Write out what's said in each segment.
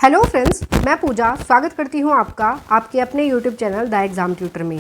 Hello friends, मैं पूजा स्वागत करती हूं आपका आपके अपने YouTube channel the exam tutor में।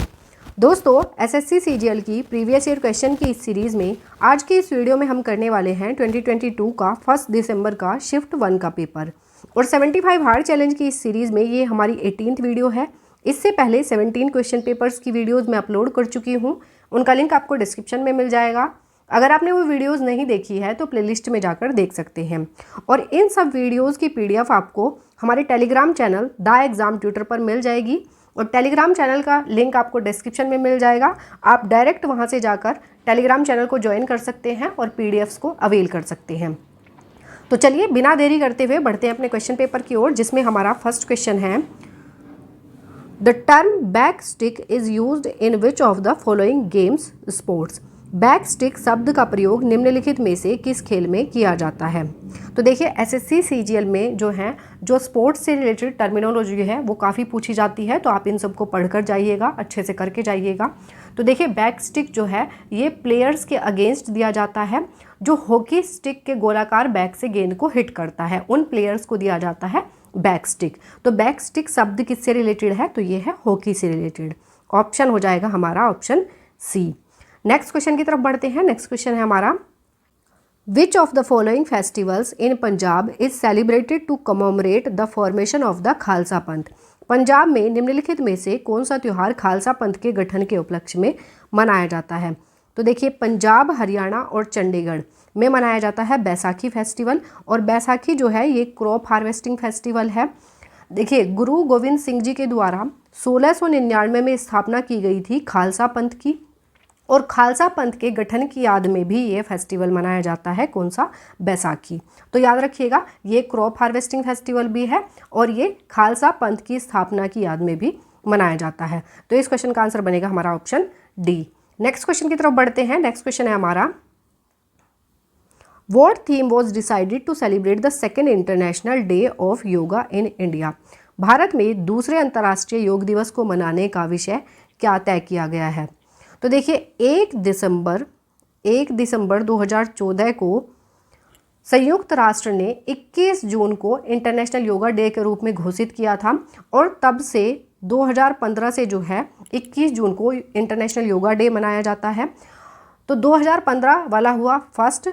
दोस्तों, एसएससी सीजीएल की प्रीवियस ईयर क्वेश्चन की इस सीरीज़ में आज की इस वीडियो में हम करने वाले हैं 2022 का 1 दिसंबर का शिफ्ट 1 का पेपर। और 75 हार्ड चैलेंज की इस सीरीज़ में ये हमारी 18th वीडियो है। इससे पहले 17 क्वेश्चन पेपर्स की वीडियोज़ मैं अपलोड कर चुकी हूँ, उनका लिंक आपको डिस्क्रिप्शन में मिल जाएगा। अगर आपने वो वीडियोस नहीं देखी है तो प्लेलिस्ट में जाकर देख सकते हैं। और इन सब वीडियोस की पीडीएफ आपको हमारे Telegram channel the exam tutor पर मिल जाएगी और टेलीग्राम चैनल का लिंक आपको डिस्क्रिप्शन में मिल जाएगा। आप डायरेक्ट वहां से जाकर टेलीग्राम चैनल को ज्वाइन कर सकते हैं और पीडीएफ्स को अवेल कर सकते हैं। तो चलिए बिना देरी करते हुए बढ़ते हैं अपने क्वेश्चन पेपर की ओर, जिसमें हमारा फर्स्ट क्वेश्चन है, the term back stick is used in which of the following games sports. Back stick शब्द का प्रयोग निम्नलिखित में से किस खेल में किया जाता है। तो देखिए, एसएससी सीजीएल में जो स्पोर्ट्स से रिलेटेड टर्मिनोलॉजी है वो काफ़ी पूछी जाती है, तो आप इन सबको पढ़कर जाइएगा, अच्छे से करके जाइएगा। तो देखिए, बैक स्टिक जो है ये प्लेयर्स के अगेंस्ट दिया जाता है। जो हॉकी स्टिक के गोलाकार बैक से गेंद को हिट करता है, उन प्लेयर्स को दिया जाता है बैक स्टिक। तो बैक स्टिक शब्द किससे रिलेटेड है, तो ये है हॉकी से रिलेटेड। ऑप्शन हो जाएगा हमारा ऑप्शन सी। नेक्स्ट क्वेश्चन की तरफ बढ़ते हैं। नेक्स्ट क्वेश्चन है हमारा, which of the following festivals in Punjab is celebrated to commemorate the formation of the Khalsa Panth. Punjab में निम्नलिखित में से कौन सा त्यौहार खालसा पंथ के गठन के उपलक्ष्य में मनाया जाता है। तो देखिए, पंजाब, हरियाणा और चंडीगढ़ में मनाया जाता है बैसाखी फेस्टिवल। और बैसाखी जो है ये क्रॉप हार्वेस्टिंग फेस्टिवल है। देखिए, गुरु गोविंद सिंह जी के द्वारा 1699 में स्थापना की गई थी खालसा पंथ की, और खालसा पंथ के गठन की याद में भी ये फेस्टिवल मनाया जाता है। कौन सा? बैसाखी। तो याद रखिएगा, ये क्रॉप हार्वेस्टिंग फेस्टिवल भी है और ये खालसा पंथ की स्थापना की याद में भी मनाया जाता है। तो इस क्वेश्चन का आंसर बनेगा हमारा ऑप्शन डी। नेक्स्ट क्वेश्चन की तरफ बढ़ते हैं। नेक्स्ट क्वेश्चन है हमारा, what theme was decided to celebrate the second international day of yoga in India. Bharat में दूसरे अंतर्राष्ट्रीय योग दिवस को मनाने का विषय क्या तय किया गया है। तो देखिए, 1 दिसंबर 2014 को संयुक्त राष्ट्र ने 21 जून को इंटरनेशनल योगा डे के रूप में घोषित किया था, और तब से 2015 से जो है 21 जून को इंटरनेशनल योगा डे मनाया जाता है। तो 2015 वाला हुआ फर्स्ट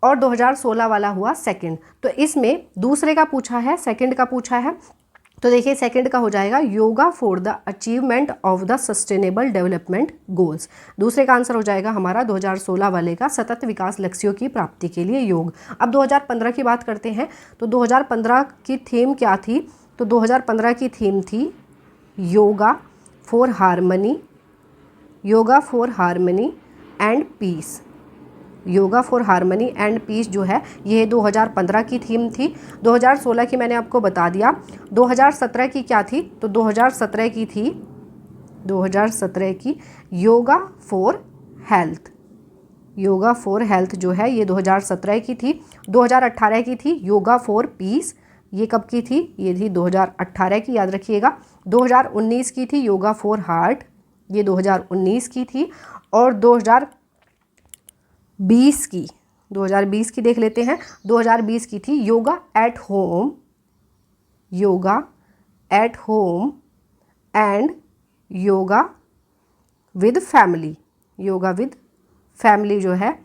और 2016 वाला हुआ सेकंड। तो इसमें दूसरे का पूछा है, सेकंड का पूछा है। तो देखिए, सेकंड का हो जाएगा yoga for the achievement of the sustainable development goals. दूसरे का आंसर हो जाएगा हमारा 2016 वाले का सतत विकास लक्ष्यों की प्राप्ति के लिए योग। अब 2015 की बात करते हैं। तो 2015 की थीम क्या थी। तो 2015 की थीम थी yoga for harmony and peace. Yoga for harmony and peace जो है ये 2015 की थीम थी। 2016 की मैंने आपको बता दिया। 2017 की क्या थी। तो 2017 की थी योगा फॉर हेल्थ जो है ये 2017 की थी। 2018 की थी योगा फॉर पीस। ये कब की थी? ये थी 2018 की, याद रखिएगा। 2019 की थी योगा फॉर हार्ट, ये 2019 की थी। और 2020 की देख लेते हैं। 2020 की थी yoga at home and yoga with family जो है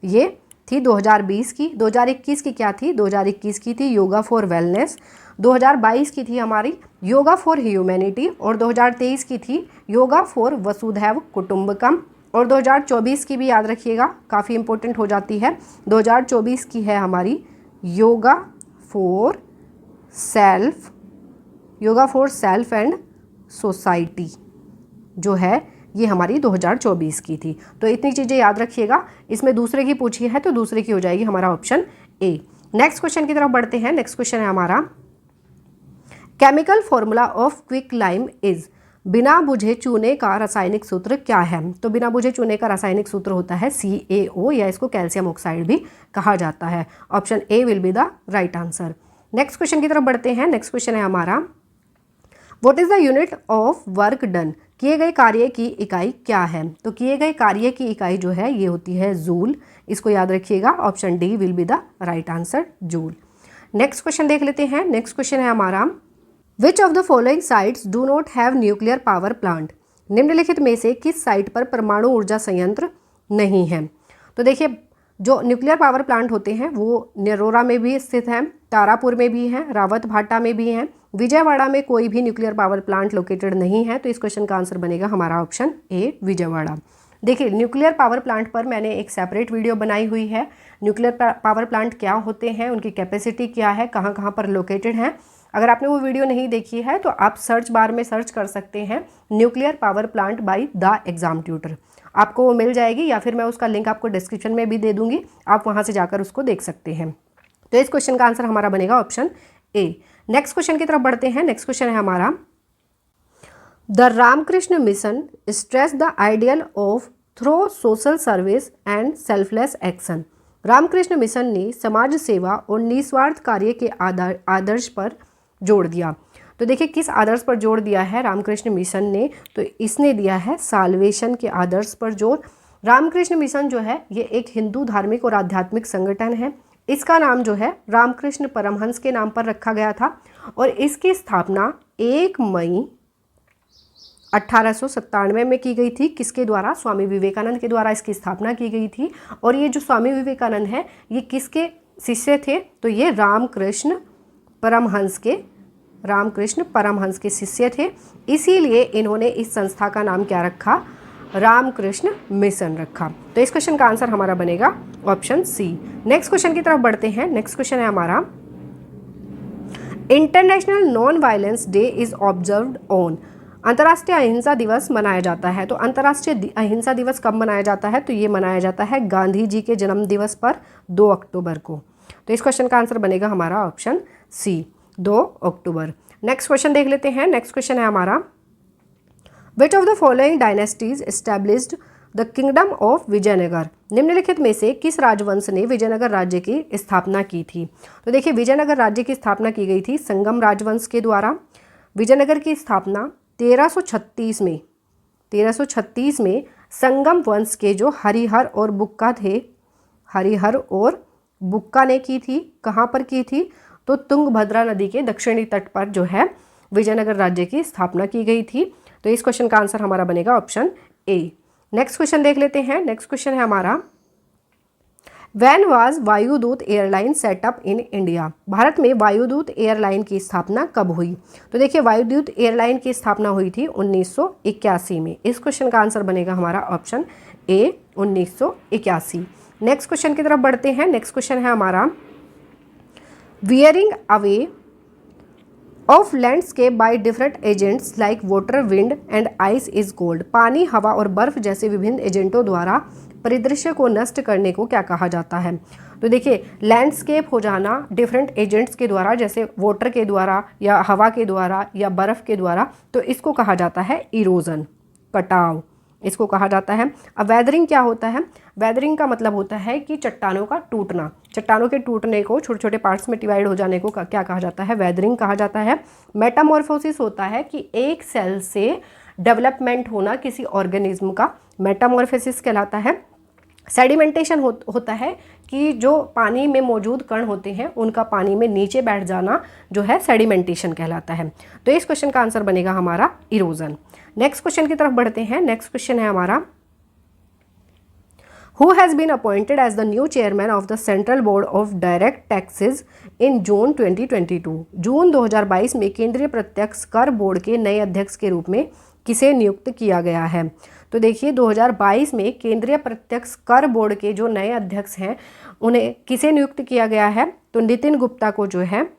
ये थी 2020 की। 2021 की क्या थी? 2021 की थी योगा फॉर वेलनेस। 2022 की थी हमारी योगा फॉर ह्यूमैनिटी। और 2023 की थी योगा फॉर वसुधैव कुटुंबकम। और 2024 की भी याद रखिएगा, काफ़ी इंपॉर्टेंट हो जाती है। 2024 की है हमारी yoga for self and society जो है ये हमारी 2024 की थी। तो इतनी चीज़ें याद रखिएगा। इसमें दूसरे की पूछी है तो दूसरे की हो जाएगी हमारा ऑप्शन ए। नेक्स्ट क्वेश्चन की तरफ बढ़ते हैं। नेक्स्ट क्वेश्चन है हमारा, chemical formula of quick lime is. बिना बुझे चूने का रासायनिक सूत्र क्या है। तो बिना बुझे चूने का रासायनिक सूत्र होता है CaO, या इसको कैल्शियम ऑक्साइड भी कहा जाता है। Option A will be the right answer. Next question की तरफ बढ़ते हैं। नेक्स्ट क्वेश्चन है हमारा, what is the unit of work done. किए गए कार्य की इकाई क्या है। तो किए गए कार्य की इकाई जो है ये होती है जूल। इसको याद रखिएगा। Option D will be the right answer, joule. Next question देख लेते हैं। नेक्स्ट क्वेश्चन है हमारा, which of the following sites do not have nuclear power plant. निम्नलिखित में से किस साइट पर परमाणु ऊर्जा संयंत्र नहीं है। तो देखिए जो न्यूक्लियर पावर प्लांट होते हैं वो नरोरा में भी स्थित हैं, तारापुर में भी हैं, रावतभाटा में भी हैं, विजयवाड़ा में कोई भी न्यूक्लियर पावर प्लांट लोकेटेड नहीं है। तो इस क्वेश्चन का आंसर बनेगा हमारा ऑप्शन ए, विजयवाड़ा। देखिए न्यूक्लियर पावर प्लांट पर मैंने एक सेपरेट वीडियो बनाई हुई है। न्यूक्लियर पावर प्लांट क्या होते हैं, उनकी कैपेसिटी क्या है, कहाँ कहाँ पर लोकेटेड हैं। अगर आपने वो वीडियो नहीं देखी है तो आप सर्च बार में सर्च कर सकते हैं nuclear power plant by the exam tutor, आपको वो मिल जाएगी, या फिर मैं उसका लिंक आपको डिस्क्रिप्शन में भी दे दूंगी, आप वहाँ से जाकर उसको देख सकते हैं। तो इस क्वेश्चन का आंसर हमारा बनेगा ऑप्शन ए। नेक्स्ट क्वेश्चन की तरफ बढ़ते हैं। नेक्स्ट क्वेश्चन है हमारा, the Ramakrishna Mission stress the ideal of through social service and selfless action. Ramakrishna Mission ने समाज सेवा और निस्वार्थ कार्य के आदर्श पर जोड़ दिया। तो देखिए किस आदर्श पर जोड़ दिया है रामकृष्ण मिशन ने, तो इसने दिया है साल्वेशन के आदर्श पर जोर। रामकृष्ण मिशन जो है ये एक हिंदू धार्मिक और आध्यात्मिक संगठन है। इसका नाम जो है रामकृष्ण परमहंस के नाम पर रखा गया था और इसकी स्थापना 1 मई 1897 में की गई थी। किसके द्वारा? स्वामी विवेकानंद के द्वारा इसकी स्थापना की गई थी। और ये जो स्वामी विवेकानंद है ये किसके शिष्य थे? तो ये रामकृष्ण परमहंस के शिष्य थे, इसीलिए इन्होंने इस संस्था का नाम क्या रखा? रामकृष्ण मिशन रखा। तो इस क्वेश्चन का आंसर हमारा बनेगा ऑप्शन सी। नेक्स्ट क्वेश्चन की तरफ बढ़ते हैं। नेक्स्ट क्वेश्चन है हमारा, international non violence day is observed on. अंतर्राष्ट्रीय अहिंसा दिवस मनाया जाता है। तो अंतर्राष्ट्रीय अहिंसा दिवस कब मनाया जाता है? तो ये मनाया जाता है गांधी जी के जन्म दिवस पर 2 अक्टूबर को। तो इस क्वेश्चन का आंसर बनेगा हमारा ऑप्शन सी, 2 अक्टूबर। नेक्स्ट क्वेश्चन देख लेते हैं। नेक्स्ट क्वेश्चन है हमारा, which of the following dynasties established the kingdom of Vijayanagar. निम्नलिखित में से किस राजवंश ने विजयनगर राज्य की स्थापना की थी? तो देखिए विजयनगर राज्य की स्थापना की गई थी संगम राजवंश के द्वारा। विजयनगर की स्थापना 1336 में संगम वंश के जो हरिहर और बुक्का ने की थी। कहाँ पर की थी? तो तुंगभद्रा नदी के दक्षिणी तट पर जो है विजयनगर राज्य की स्थापना की गई थी। तो इस क्वेश्चन का आंसर हमारा बनेगा ऑप्शन ए। नेक्स्ट क्वेश्चन देख लेते हैं। नेक्स्ट क्वेश्चन है हमारा, when was Vayudoot airline setup in India. Bharat में वायुदूत एयरलाइन की स्थापना कब हुई? तो देखिए वायुदूत एयरलाइन की स्थापना हुई थी 1981 में। इस क्वेश्चन का आंसर बनेगा हमारा ऑप्शन ए, 1981। नेक्स्ट क्वेश्चन की तरफ बढ़ते हैं। नेक्स्ट क्वेश्चन है हमारा, wearing away of landscape by different agents like water, wind and ice is called. पानी, हवा और बर्फ जैसे विभिन्न एजेंटों द्वारा परिदृश्य को नष्ट करने को क्या कहा जाता है? तो देखिए लैंडस्केप हो जाना डिफरेंट एजेंट्स के द्वारा, जैसे वाटर के द्वारा या हवा के द्वारा या बर्फ के द्वारा, तो इसको कहा जाता है इरोजन, कटाव, इसको कहा जाता है। अब वेदरिंग क्या होता है? वेदरिंग का मतलब होता है कि चट्टानों का टूटना, चट्टानों के टूटने को, छोटे छोटे पार्ट्स में डिवाइड हो जाने को क्या कहा जाता है? वेदरिंग कहा जाता है। मेटामॉर्फोसिस होता है कि एक सेल से डेवलपमेंट होना किसी ऑर्गेनिज्म का, मेटामॉर्फोसिस कहलाता है। सेडिमेंटेशन होता है कि जो पानी में मौजूद कण होते हैं उनका पानी में नीचे बैठ जाना जो है सेडिमेंटेशन कहलाता है। तो इस क्वेश्चन का आंसर बनेगा हमारा इरोजन। नेक्स्ट क्वेश्चन की तरफ बढ़ते हैं। नेक्स्ट क्वेश्चन है हमारा, who has been appointed as the new chairman of the central board of direct taxes in June 2022। June 2022 में केंद्रीय प्रत्यक्ष कर बोर्ड के नए अध्यक्ष के रूप में किसे नियुक्त किया गया है? तो देखिए 2022 में केंद्रीय प्रत्यक्ष कर बोर्ड के जो नए अध्यक्ष हैं उन्हें किसे नियुक्त किया गया है? तो नितिन गुप्ता को जो है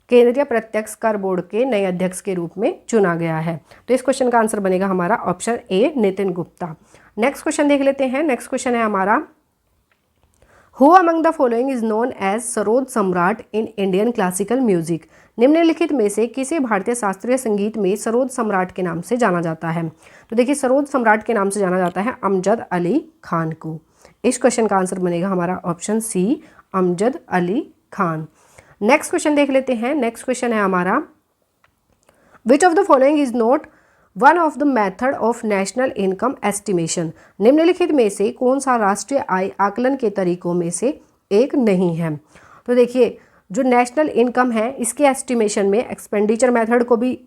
केंद्रीय प्रत्यक्ष कर बोर्ड के नए अध्यक्ष के रूप में चुना गया है। तो इस क्वेश्चन का आंसर बनेगा हमारा option A, Nitin Gupta. Next question देख लेते हैं। नेक्स्ट क्वेश्चन है हमारा, who among the following is known as sarod samrat in Indian classical music. निम्नलिखित में से किसे भारतीय शास्त्रीय संगीत में सरोद सम्राट के नाम से जाना जाता है? तो देखिए सरोद सम्राट के नाम से जाना जाता है अमजद अली खान को। इस क्वेश्चन का आंसर बनेगा हमारा option C, Amjad Ali Khan. Next question देख लेते हैं। नेक्स्ट क्वेश्चन है हमारा, which of the following is not one of the method of national income estimation. निम्नलिखित में से कौन सा राष्ट्रीय आय आकलन के तरीकों में से एक नहीं है? तो देखिए जो नेशनल इनकम है इसके एस्टिमेशन में एक्सपेंडिचर मेथड को भी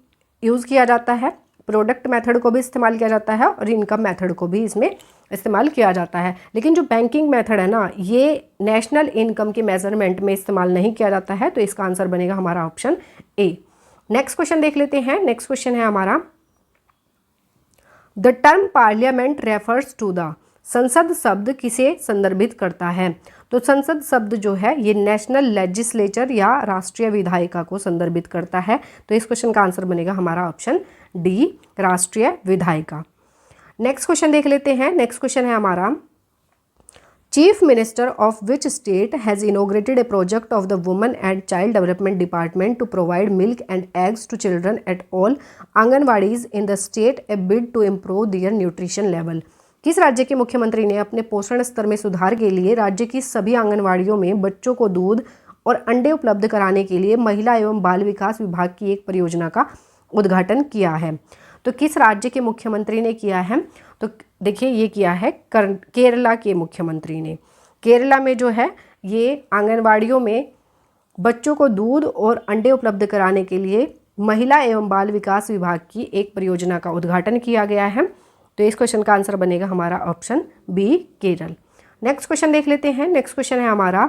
यूज़ किया जाता है, प्रोडक्ट मेथड को भी इस्तेमाल किया जाता है और इनकम मेथड को भी इसमें इस्तेमाल किया जाता है। लेकिन जो बैंकिंग मेथड है ना, ये नेशनल इनकम के मेजरमेंट में इस्तेमाल नहीं किया जाता है, तो इसका आंसर बनेगा हमारा ऑप्शन ए। नेक्स्ट क्वेश्चन देख लेते हैं। नेक्स्ट क्वेश्चन है हमारा, the term parliament refers to the, संसद शब्द किसे संदर्भित करता है? तो संसद शब्द जो है ये नेशनल लेजिस्लेचर या राष्ट्रीय विधायिका को संदर्भित करता है। तो इस क्वेश्चन का आंसर बनेगा हमारा ऑप्शन डी, राष्ट्रीय विधायिका। नेक्स्ट क्वेश्चन देख लेते हैं। नेक्स्ट क्वेश्चन है हमारा, chief minister of which state has inaugurated a project of the women and child development department to provide milk and eggs to children at all anganwadis in the state a bid to improve their nutrition level? किस राज्य के मुख्यमंत्री ने अपने पोषण स्तर में सुधार के लिए राज्य की सभी आंगनवाड़ियों में बच्चों को दूध और अंडे उपलब्ध कराने के लिए महिला एवं बाल विकास विभाग की एक परियोजना का उद्घाटन किया है? तो किस राज्य के मुख्यमंत्री ने किया है? तो देखिए ये किया है केरला के मुख्यमंत्री ने। केरला में जो है ये आंगनवाड़ियों में बच्चों को दूध और अंडे उपलब्ध कराने के लिए महिला एवं बाल विकास विभाग की एक परियोजना का उद्घाटन किया गया है। तो इस क्वेश्चन का आंसर बनेगा हमारा option B, Kerala. Next question देख लेते हैं। नेक्स्ट क्वेश्चन है हमारा,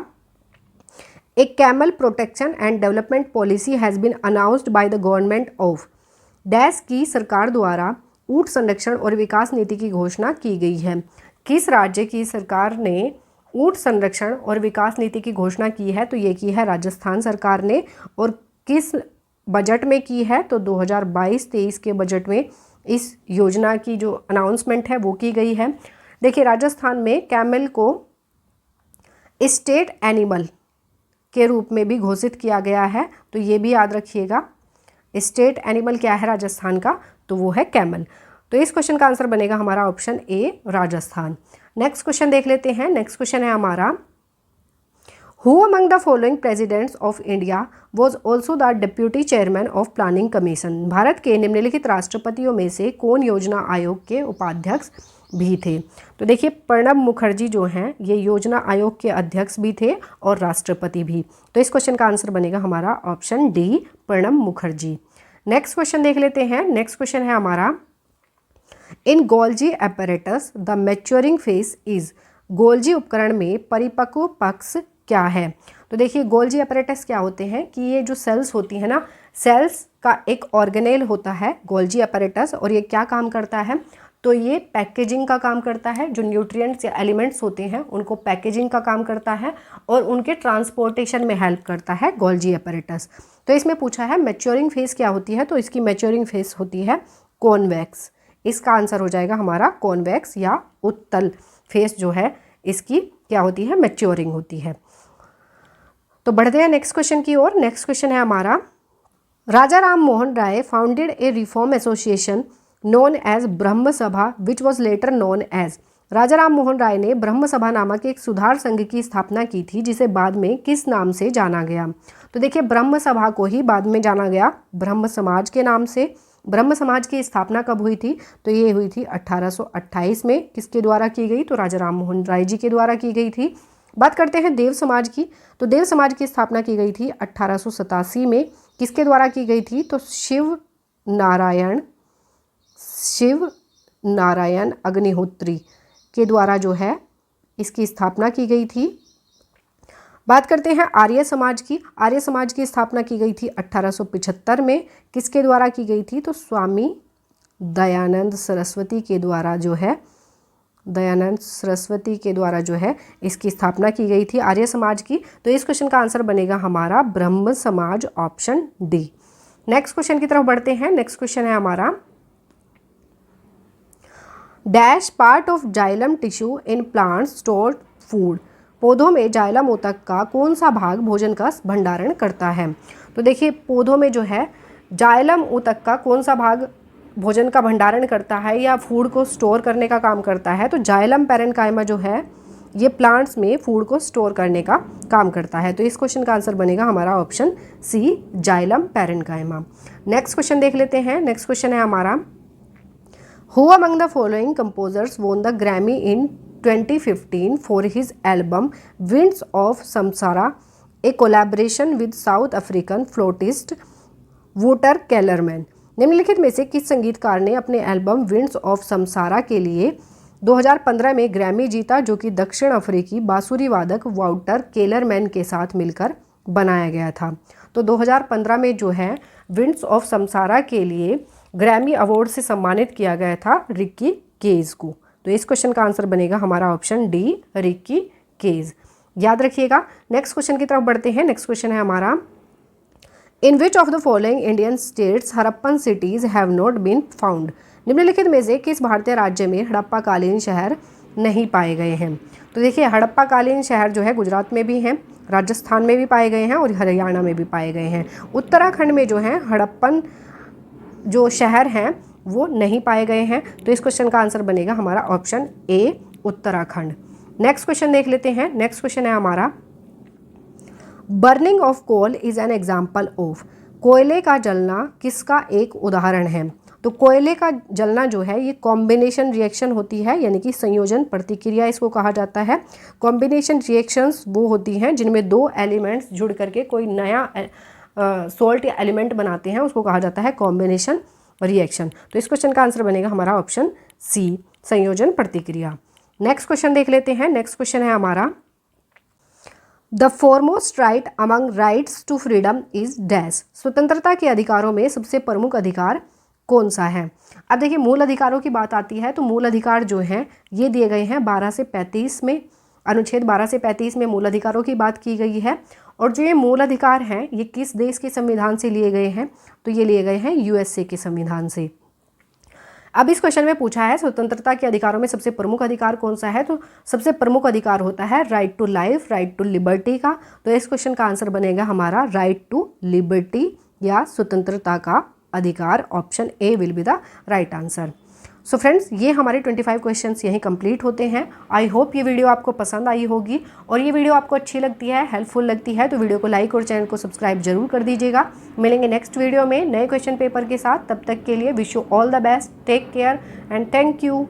a camel protection and development policy has been announced by the government of dash की सरकार द्वारा ऊंट संरक्षण और विकास नीति की घोषणा की गई है? किस राज्य की सरकार ने ऊंट संरक्षण और विकास नीति की घोषणा की है? तो ये की है राजस्थान सरकार ने। और किस बजट में की है? तो 2022-23 के बजट में इस योजना की जो अनाउंसमेंट है वो की गई है। देखिए राजस्थान में कैमल को स्टेट एनिमल के रूप में भी घोषित किया गया है, तो ये भी याद रखिएगा। स्टेट एनिमल क्या है राजस्थान का? तो वो है कैमल। तो इस क्वेश्चन का आंसर बनेगा हमारा option A, Rajasthan. Next question देख लेते हैं। नेक्स्ट क्वेश्चन है हमारा, who among the following presidents of India was also the deputy chairman of Planning Commission? Bharat के निम्नलिखित राष्ट्रपतियों में से कौन योजना आयोग के उपाध्यक्ष भी थे? तो देखिए प्रणब मुखर्जी जो हैं ये योजना आयोग के अध्यक्ष भी थे और राष्ट्रपति भी। तो इस क्वेश्चन का आंसर बनेगा हमारा option D, Pranab Mukherjee. Next question देख लेते हैं। नेक्स्ट क्वेश्चन है हमारा, in Golgi apparatus the maturing face is, Golgi उपकरण में परिपक्व पक्ष क्या है? तो देखिए गोल्जी एपरेटस क्या होते हैं कि ये जो सेल्स होती है ना, सेल्स का एक ऑर्गेनेल होता है गोल्जी एपरेटस, और ये क्या काम करता है? तो ये पैकेजिंग का काम करता है। जो न्यूट्रिएंट्स या एलिमेंट्स होते हैं उनको पैकेजिंग का काम करता है और उनके ट्रांसपोर्टेशन में हेल्प करता है गोल्जी एपरेटस। तो इसमें पूछा है मैच्योरिंग फेस क्या होती है? तो इसकी मैच्योरिंग फेस होती है कॉन्वेक्स। इसका आंसर हो जाएगा हमारा कॉन्वेक्स या उत्तल फेस जो है इसकी क्या होती है? मैच्योरिंग होती है। तो बढ़ते हैं नेक्स्ट क्वेश्चन की ओर। नेक्स्ट क्वेश्चन है हमारा, Raja Ram Mohan Roy founded a reform association known as Brahma Sabha which was later known as, Raja Ram Mohan Roy ने ब्रह्म सभा नामक एक सुधार संघ की स्थापना की थी जिसे बाद में किस नाम से जाना गया? तो देखिए ब्रह्म सभा को ही बाद में जाना गया ब्रह्म समाज के नाम से। ब्रह्म समाज की स्थापना कब हुई थी? तो ये हुई थी 1828 में। किसके द्वारा की गई? तो राजा राम मोहन राय जी के द्वारा की गई थी। बात करते हैं देव समाज की। तो देव समाज की स्थापना की गई थी 1887 में। किसके द्वारा की गई थी? तो शिव नारायण अग्निहोत्री के द्वारा जो है इसकी स्थापना की गई थी। बात करते हैं आर्य समाज की। आर्य समाज की स्थापना की गई थी 1875 में। किसके द्वारा की गई थी? तो स्वामी दयानंद सरस्वती के द्वारा जो है इसकी स्थापना की गई थी आर्य समाज की। तो इस क्वेश्चन का आंसर बनेगा हमारा ब्रह्म समाज, ऑप्शन डी। नेक्स्ट क्वेश्चन की तरफ बढ़ते हैं। नेक्स्ट क्वेश्चन है हमारा, dash part of xylem tissue in plants store food, पौधों में जाइलम ऊतक का कौन सा भाग भोजन का भंडारण करता है? तो देखिए पौधों में जो है जाइलम ऊतक का कौन सा भाग भोजन का भंडारण करता है या फूड को स्टोर करने का काम करता है? तो जाइलम पैरेन्काइमा जो है ये प्लांट्स में फूड को स्टोर करने का काम करता है। तो इस क्वेश्चन का आंसर बनेगा हमारा option C, xylem parenchyma. Next question देख लेते हैं। नेक्स्ट क्वेश्चन है हमारा, who among the following composers won the Grammy in 2015 for his album Winds of Samsara a collaboration with South African flautist Wouter Kellerman. निम्नलिखित में से किस संगीतकार ने अपने एल्बम विंड्स ऑफ समसारा के लिए 2015 में ग्रैमी जीता, जो कि दक्षिण अफ्रीकी बांसुरी वादक वाउटर केलरमैन के साथ मिलकर बनाया गया था। तो 2015 में जो है विंड्स ऑफ समसारा के लिए ग्रैमी अवार्ड से सम्मानित किया गया था रिक्की केज को। तो इस क्वेश्चन का आंसर बनेगा हमारा ऑप्शन डी, रिक्की केज। याद रखिएगा। नेक्स्ट क्वेश्चन की तरफ बढ़ते हैं। नेक्स्ट क्वेश्चन है हमारा, in which of the following Indian states Harappan cities have not been found. निम्नलिखित में से किस भारतीय राज्य में हड़प्पाकालीन शहर नहीं पाए गए हैं। तो देखिए, हड़प्पाकालीन शहर जो है गुजरात में भी हैं, राजस्थान में भी पाए गए हैं और हरियाणा में भी पाए गए हैं। उत्तराखंड में जो है हड़प्पन जो शहर हैं वो नहीं पाए गए हैं। तो इस क्वेश्चन का आंसर बनेगा हमारा option A, Uttarakhand. Next question देख लेते हैं। नेक्स्ट क्वेश्चन है हमारा, burning of coal is an example of. कोयले का जलना किसका एक उदाहरण है। तो कोयले का जलना जो है ये कॉम्बिनेशन रिएक्शन होती है, यानी कि संयोजन प्रतिक्रिया इसको कहा जाता है। कॉम्बिनेशन रिएक्शंस वो होती हैं जिनमें दो एलिमेंट्स जुड़ करके कोई नया सॉल्ट या एलिमेंट बनाते हैं, उसको कहा जाता है कॉम्बिनेशन रिएक्शन। तो इस क्वेश्चन का आंसर बनेगा हमारा ऑप्शन सी, संयोजन प्रतिक्रिया। नेक्स्ट क्वेश्चन देख लेते हैं। नेक्स्ट क्वेश्चन है हमारा, the foremost right among rights to freedom is dash. स्वतंत्रता के अधिकारों में सबसे प्रमुख अधिकार कौन सा है। अब देखिए, मूल अधिकारों की बात आती है तो मूल अधिकार जो हैं ये दिए गए हैं 12 से 35 में, अनुच्छेद 12 से 35 में मूल अधिकारों की बात की गई है। और जो ये मूल अधिकार हैं ये किस देश के संविधान से लिए गए हैं, तो ये लिए गए हैं यूएसए के संविधान से। अब इस क्वेश्चन में पूछा है स्वतंत्रता के अधिकारों में सबसे प्रमुख अधिकार कौन सा है, तो सबसे प्रमुख अधिकार होता है right to life, right to liberty का। तो इस क्वेश्चन का आंसर बनेगा हमारा राइट टू लिबर्टी या स्वतंत्रता का अधिकार। Option A will be the right answer. So friends, ये हमारे 25 क्वेश्चंस यहीं कंप्लीट होते हैं। आई होप ये वीडियो आपको पसंद आई होगी, और ये वीडियो आपको अच्छी लगती है, हेल्पफुल लगती है तो वीडियो को लाइक और चैनल को सब्सक्राइब जरूर कर दीजिएगा। मिलेंगे नेक्स्ट वीडियो में नए क्वेश्चन पेपर के साथ। तब तक के लिए wish you all the best, take care and thank you.